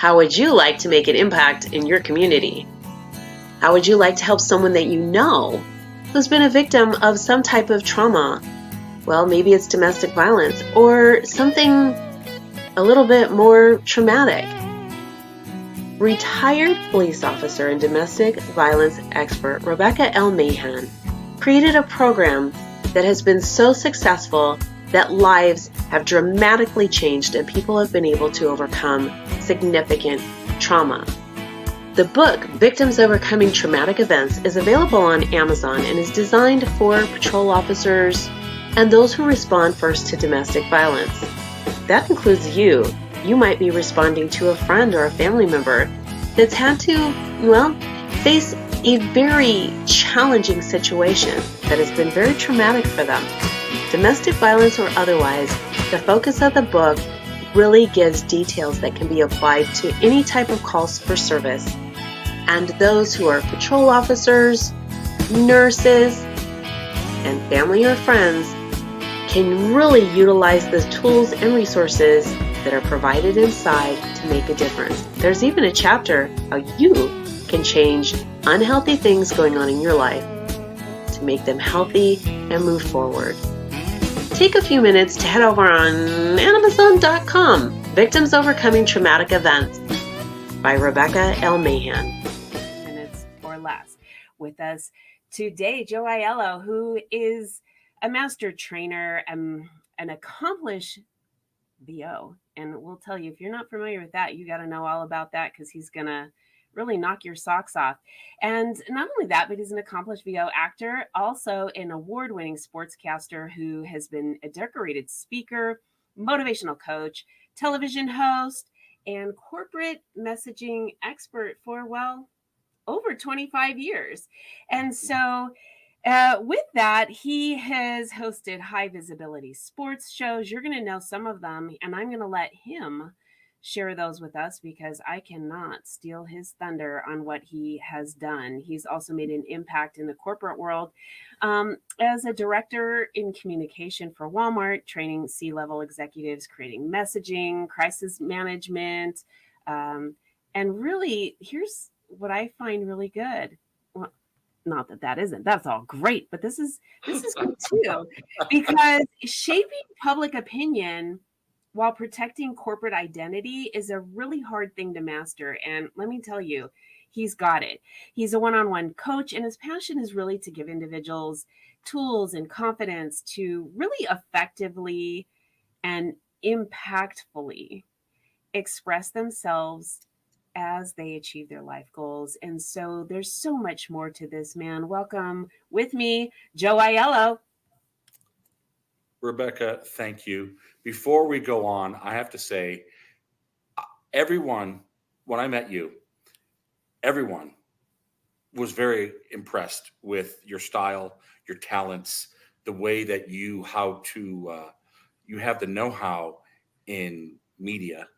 How would you like to make an impact in your community? How would you like to help someone that you know who's been a victim of some type of trauma? Well, maybe it's domestic violence or something a little bit more traumatic. Retired police officer and domestic violence expert Rebecca L. Mahan created a program that has been so successful that lives have dramatically changed and people have been able to overcome significant trauma. The book, Victims Overcoming Traumatic Events, is available on Amazon and is designed for patrol officers and those who respond first to domestic violence. That includes you. You might be responding to a friend or a family member that's had to, face a very challenging situation that has been very traumatic for them. Domestic violence or otherwise, the focus of the book really gives details that can be applied to any type of calls for service. And those who are patrol officers, nurses, and family or friends can really utilize the tools and resources that are provided inside to make a difference. There's even a chapter how you can change unhealthy things going on in your life to make them healthy and move forward. Take a few minutes to head over on Amazon.com, Victims Overcoming Traumatic Events by Rebecca L. Mahan. Minutes or less. With us today, Joe Aiello, who is a master trainer, an accomplished VO. And we'll tell you, if you're not familiar with that, you got to know all about that because he's going to really knock your socks off. And not only that, but he's an accomplished VO actor, also an award-winning sportscaster who has been a decorated speaker, motivational coach, television host, and corporate messaging expert for, over 25 years. And so with that, he has hosted high visibility sports shows. You're going to know some of them, and I'm going to let him share those with us because I cannot steal his thunder on what he has done. He's also made an impact in the corporate world as a director in communication for Walmart, training C-level executives, creating messaging, crisis management. And really, here's what I find really good. Well, not that isn't. That's all great, but this is good too, because shaping public opinion while protecting corporate identity is a really hard thing to master. And let me tell you, he's got it. He's a one-on-one coach, and his passion is really to give individuals tools and confidence to really effectively and impactfully express themselves as they achieve their life goals. And so there's so much more to this, man. Welcome with me, Joe Aiello. Rebecca, thank you. Before we go on, I have to say, everyone, when I met you, everyone was very impressed with your style, your talents, the way that you have the know-how in media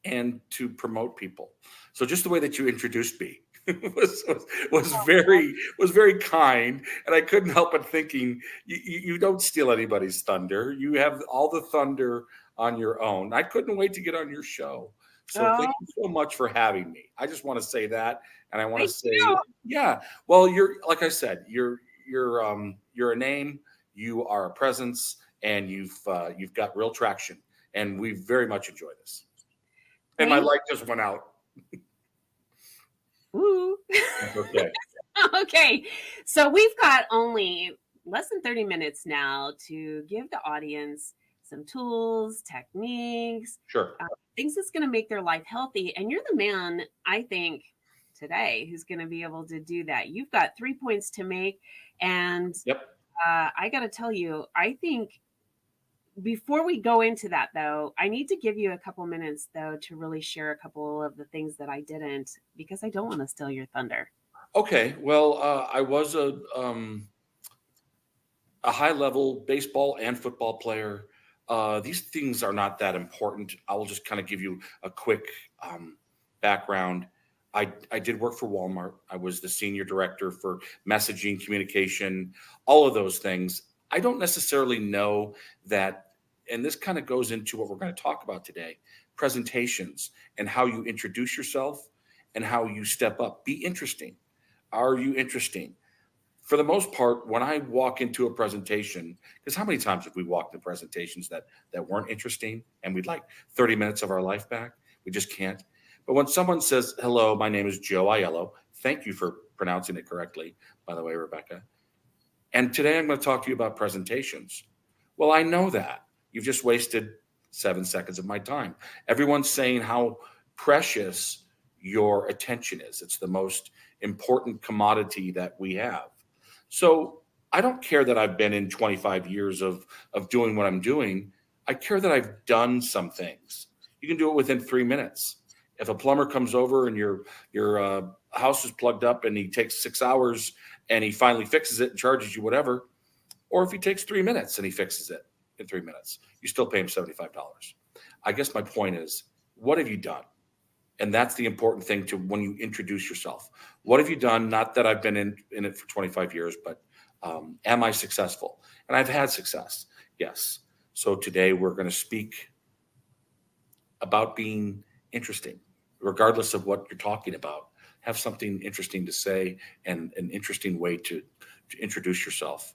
and to promote people. So just the way that you introduced me was very kind, and I couldn't help but thinking you don't steal anybody's thunder. You have all the thunder on your own. I couldn't wait to get on your show. So thank you so much for having me. I just want to say that, and I want to say, yeah. Well, you're like I said, you're a name, you are a presence, and you've got real traction, and we very much enjoy this. And my light just went out. Woo. Okay. Okay. So we've got only less than 30 minutes now to give the audience some tools, techniques, sure, things that's going to make their life healthy. And you're the man, I think, today who's going to be able to do that. You've got 3 points to make. And I got to tell you, I think before we go into that, though, I need to give you a couple minutes, though, to really share a couple of the things that I didn't, because I don't want to steal your thunder. Okay. Well, I was a high-level baseball and football player. These things are not that important. I will just kind of give you a quick background. I did work for Walmart. I was the senior director for messaging, communication, all of those things. I don't necessarily know that, and this kind of goes into what we're going to talk about today, presentations and how you introduce yourself and how you step up. Be interesting. Are you interesting? For the most part, when I walk into a presentation, because how many times have we walked in presentations that weren't interesting and we'd like 30 minutes of our life back? We just can't. But when someone says, hello, my name is Joe Aiello, thank you for pronouncing it correctly, by the way, Rebecca. And today I'm going to talk to you about presentations. Well, I know that. You've just wasted 7 seconds of my time. Everyone's saying how precious your attention is. It's the most important commodity that we have. So I don't care that I've been in 25 years of doing what I'm doing. I care that I've done some things. You can do it within 3 minutes. If a plumber comes over and your house is plugged up and he takes 6 hours and he finally fixes it and charges you whatever, or if he takes 3 minutes and he fixes it in 3 minutes, you still pay him $75. I guess my point is, what have you done? And that's the important thing to when you introduce yourself. What have you done? Not that I've been in it for 25 years, but am I successful? And I've had success, yes. So today we're going to speak about being interesting, regardless of what you're talking about. Have something interesting to say and an interesting way to introduce yourself.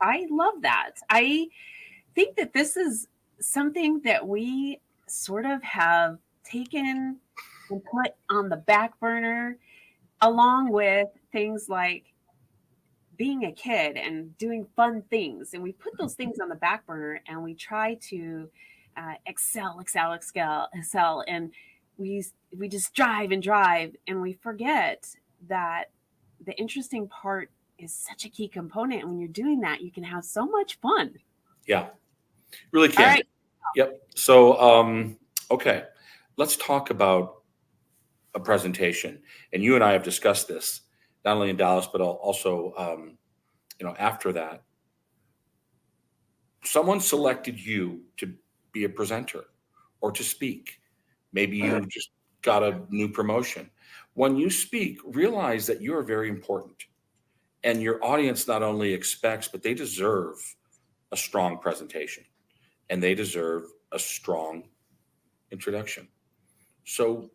I love that. I think that this is something that we sort of have taken and put on the back burner, along with things like being a kid and doing fun things. And we put those things on the back burner and we try to excel. And we just drive and we forget that the interesting part is such a key component. And when you're doing that, you can have so much fun. Yeah, really can. All right. Yep. So, okay, let's talk about a presentation. And you and I have discussed this, not only in Dallas, but also, after that. Someone selected you to be a presenter or to speak. Maybe you just got a new promotion. When you speak, realize that you are very important. And your audience not only expects, but they deserve a strong presentation and they deserve a strong introduction. So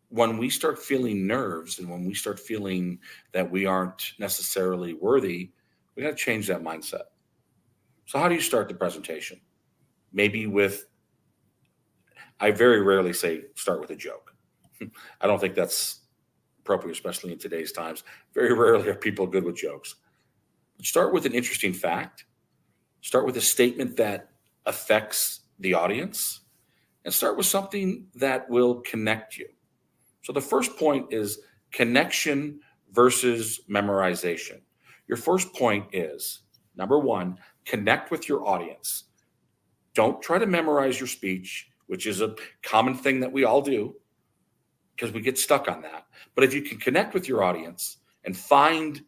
when we start feeling nerves and when we start feeling that we aren't necessarily worthy, we got to change that mindset. So how do you start the presentation? Maybe I very rarely say start with a joke. I don't think that's appropriate, especially in today's times. Very rarely are people good with jokes. Start with an interesting fact. Start with a statement that affects the audience, and start with something that will connect you. So the first point is connection versus memorization. Your first point is, number one, connect with your audience. Don't try to memorize your speech, which is a common thing that we all do because we get stuck on that. But if you can connect with your audience and find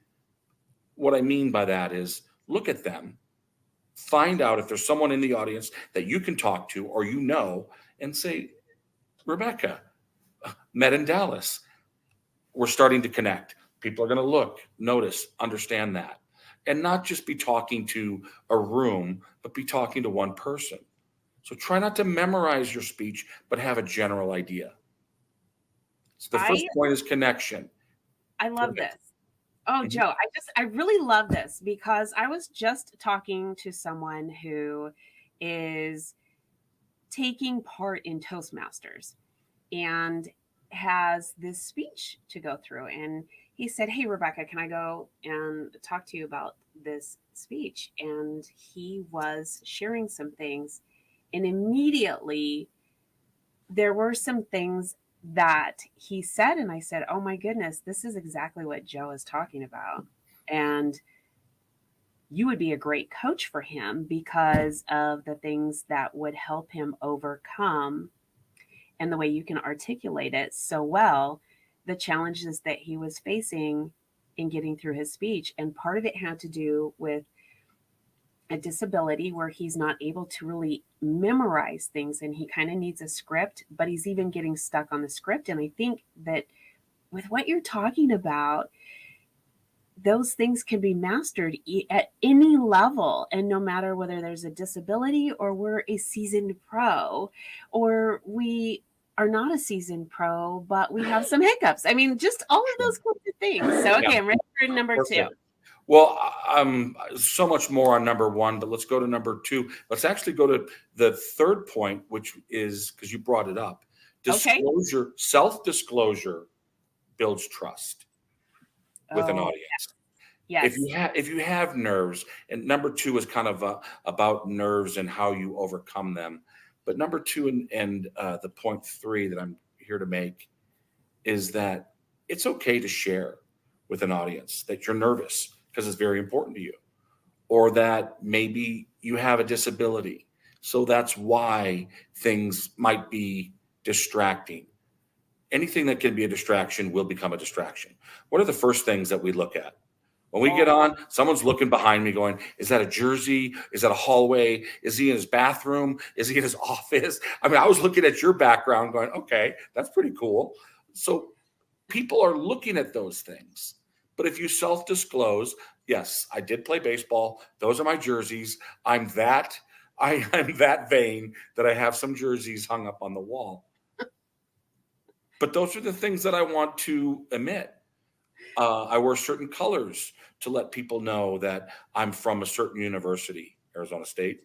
what I mean by that is look at them, find out if there's someone in the audience that you can talk to or and say, Rebecca, met in Dallas. We're starting to connect. People are going to look, notice, understand that. And not just be talking to a room, but be talking to one person. So try not to memorize your speech, but have a general idea. So the first point is connection. I love this. Oh, Joe, I really love this because I was just talking to someone who is taking part in Toastmasters and has this speech to go through. And he said, hey, Rebecca, can I go and talk to you about this speech? And he was sharing some things. And immediately there were some things that he said. And I said, oh my goodness, this is exactly what Joe is talking about. And you would be a great coach for him because of the things that would help him overcome and the way you can articulate it so well, the challenges that he was facing in getting through his speech. And part of it had to do with a disability where he's not able to really memorize things and he kind of needs a script, but he's even getting stuck on the script. And I think that with what you're talking about, those things can be mastered at any level, and no matter whether there's a disability or we're a seasoned pro or we are not a seasoned pro but we have some hiccups. I mean, just all of those kinds of things. So okay, I'm ready for number two. Well, I'm so much more on number one, but let's go to number two. Let's actually go to the third point, which is, because you brought it up, disclosure. Self-disclosure builds trust with an audience. Yes. If you have nerves, and number two is kind of about nerves and how you overcome them. But number two and the point three that I'm here to make is that it's okay to share with an audience that you're nervous because it's very important to you, or that maybe you have a disability. So that's why things might be distracting. Anything that can be a distraction will become a distraction. What are the first things that we look at? When we get on, someone's looking behind me going, is that a jersey? Is that a hallway? Is he in his bathroom? Is he in his office? I mean, I was looking at your background going, okay, that's pretty cool. So people are looking at those things. But if you self-disclose, yes, I did play baseball. Those are my jerseys. I'm that vain that I have some jerseys hung up on the wall. But those are the things that I want to emit. I wear certain colors to let people know that I'm from a certain university, Arizona State.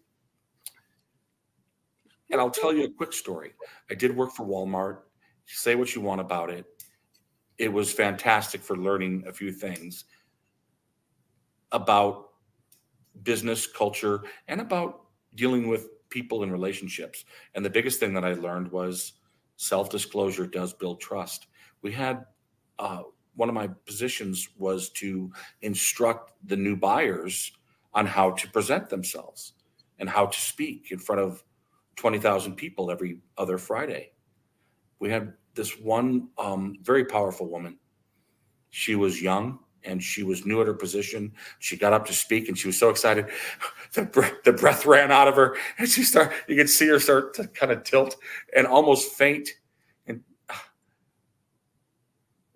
And I'll tell you a quick story. I did work for Walmart. Say what you want about it. It was fantastic for learning a few things about business culture and about dealing with people in relationships. And the biggest thing that I learned was self-disclosure does build trust. We had one of my positions was to instruct the new buyers on how to present themselves and how to speak in front of 20,000 people every other Friday. We had this one very powerful woman. She was young and she was new at her position. She got up to speak and she was so excited. The breath ran out of her and you could see her start to kind of tilt and almost faint. And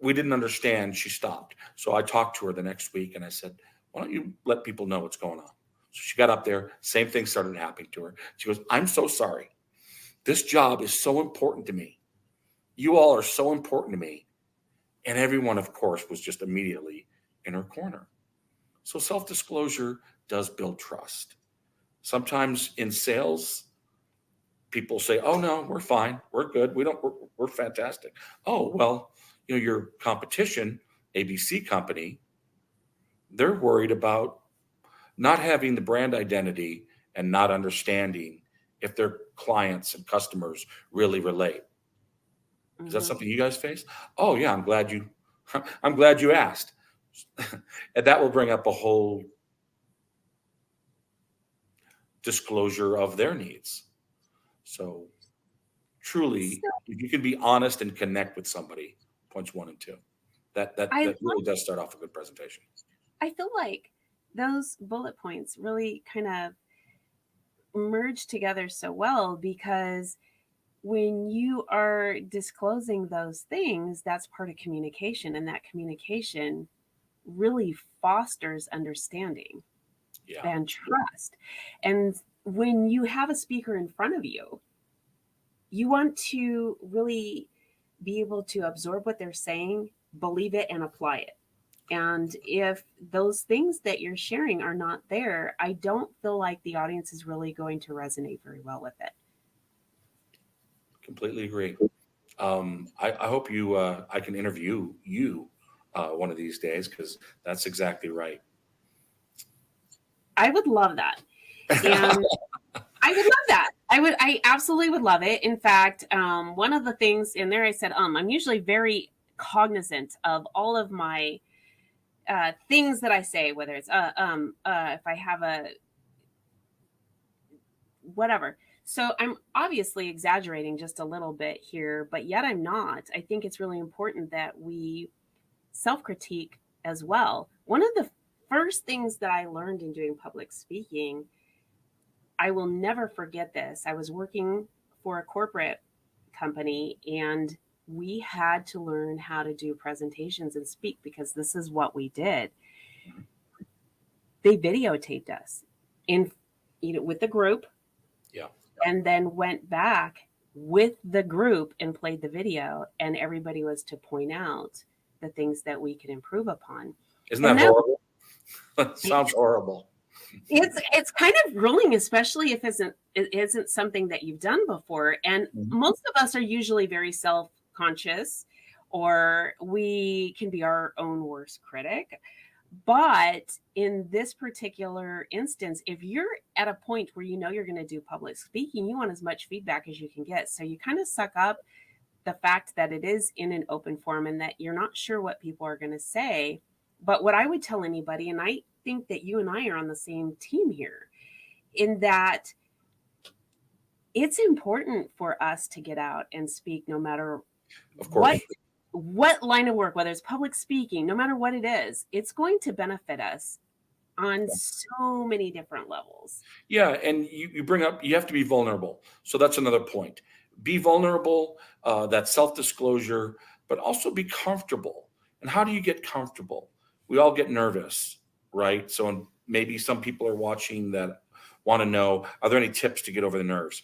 we didn't understand. She stopped. So I talked to her the next week and I said, why don't you let people know what's going on? So she got up there. Same thing started happening to her. She goes, I'm so sorry. This job is so important to me. You all are so important to me. And everyone, of course, was just immediately in her corner. So self-disclosure does build trust. Sometimes in sales, people say, oh, no, we're fine. We're good. We're fantastic. Oh, well, your competition, ABC company, they're worried about not having the brand identity and not understanding if their clients and customers really relate. Is that something you guys face? Oh yeah, I'm glad you asked. And that will bring up a whole disclosure of their needs. So truly, if you can be honest and connect with somebody, points 1 and 2, that really does start off a good presentation. I feel like those bullet points really kind of merge together so well, because when you are disclosing those things, that's part of communication, and that communication really fosters understanding and trust. And when you have a speaker in front of you, you want to really be able to absorb what they're saying, believe it, and apply it. And if those things that you're sharing are not there, I don't feel like the audience is really going to resonate very well with it. Completely agree. I hope I can interview you one of these days, because that's exactly right. I would love that. And I would love that. I absolutely would love it. In fact, one of the things in there, I said, I'm usually very cognizant of all of my things that I say, whether it's if I have a whatever. So I'm obviously exaggerating just a little bit here, but yet I'm not. I think it's really important that we self-critique as well. One of the first things that I learned in doing public speaking, I will never forget this. I was working for a corporate company and we had to learn how to do presentations and speak because this is what we did. They videotaped us in, with the group, Yeah. and then went back with the group and played the video, and everybody was to point out the things that we could improve upon. Isn't And that that horrible? That sounds horrible. it's kind of grueling, especially if it isn't something that you've done before. And most of us are usually very self-conscious, or we can be our own worst critic. But in this particular instance, if you're at a point where you know you're going to do public speaking, you want as much feedback as you can get. So you kind of suck up the fact that it is in an open forum and that you're not sure what people are going to say. But what I would tell anybody, and I think that you and I are on the same team here, in that it's important for us to get out and speak, no matter Of course. what line of work, whether it's public speaking, no matter what it is, it's going to benefit us on so many different levels. Yeah, and you bring up, you have to be vulnerable. So that's another point. Be vulnerable, that self-disclosure, but also be comfortable. And how do you get comfortable? We all get nervous, right? So maybe some people are watching that want to know, are there any tips to get over the nerves?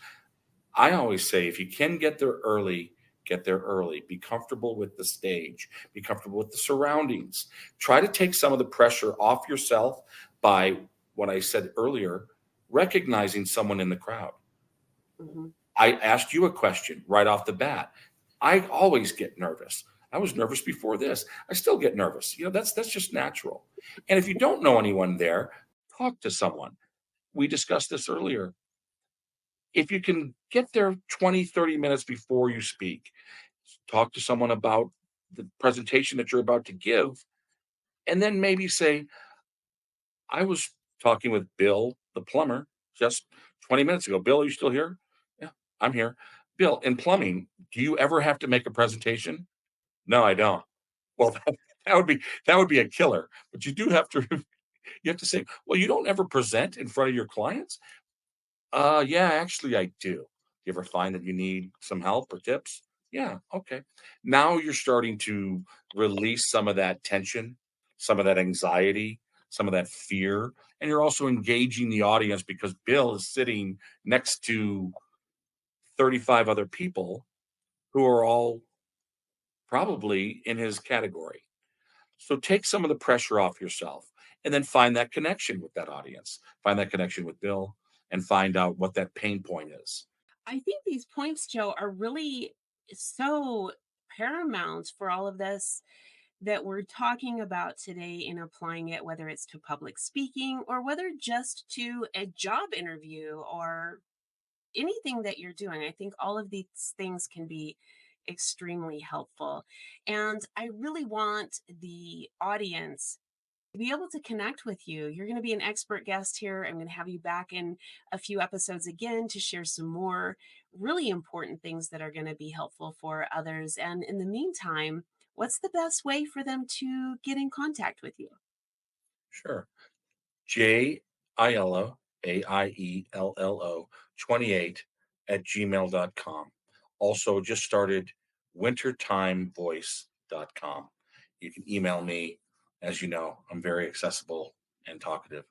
I always say, if you can get there early, get there early. Be comfortable with the stage. Be comfortable with the surroundings. Try to take some of the pressure off yourself by what I said earlier, recognizing someone in the crowd. Mm-hmm. I asked you a question right off the bat. I always get nervous. I was nervous before this. I still get nervous. That's just natural. And if you don't know anyone there, talk to someone. We discussed this earlier. If you can get there 20, 30 minutes before you speak, talk to someone about the presentation that you're about to give, and then maybe say, I was talking with Bill, the plumber, just 20 minutes ago. Bill, are you still here? Yeah, I'm here. Bill, in plumbing, do you ever have to make a presentation? No, I don't. Well, that would be a killer. But you do have to you have to say, well, you don't ever present in front of your clients? Yeah, actually I do. You ever find that you need some help or tips? Yeah, okay. Now you're starting to release some of that tension, some of that anxiety, some of that fear, and you're also engaging the audience because Bill is sitting next to 35 other people who are all probably in his category. So take some of the pressure off yourself and then find that connection with that audience, find that connection with Bill, and find out what that pain point is. I think these points, Joe, are really so paramount for all of this that we're talking about today in applying it, whether it's to public speaking or whether just to a job interview or anything that you're doing. I think all of these things can be extremely helpful. And I really want the audience to be able to connect with you. You're going to be an expert guest here. I'm going to have you back in a few episodes again to share some more really important things that are going to be helpful for others. And in the meantime, what's the best way for them to get in contact with you? Sure. J Aiello, Aiello 28 at gmail.com. Also, just started wintertimevoice.com. You can email me. As you know, I'm very accessible and talkative.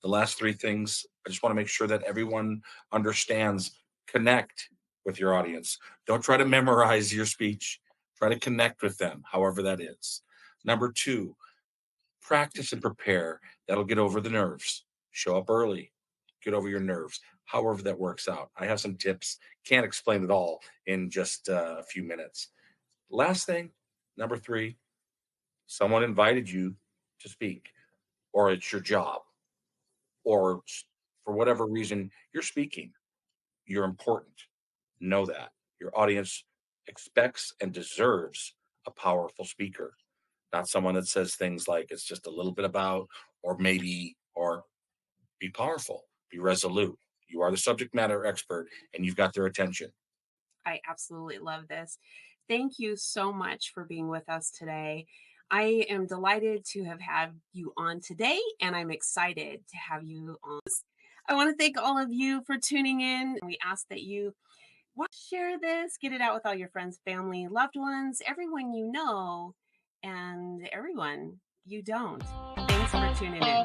The last three things, I just want to make sure that everyone understands: connect with your audience. Don't try to memorize your speech, try to connect with them, however that is. Number two, practice and prepare. That'll get over the nerves. Show up early, get over your nerves, however that works out. I have some tips. Can't explain it all in just a few minutes. Last thing, number three, someone invited you to speak, or it's your job, or for whatever reason, you're speaking. You're important. Know that. Your audience expects and deserves a powerful speaker, not someone that says things like it's just a little bit about, or maybe, or be powerful, be resolute. You are the subject matter expert and you've got their attention. I absolutely love this. Thank you so much for being with us today. I am delighted to have had you on today, and I'm excited to have you on. I want to thank all of you for tuning in. We ask that you share this, get it out with all your friends, family, loved ones, everyone you know, and everyone. you don't. Thanks for tuning in.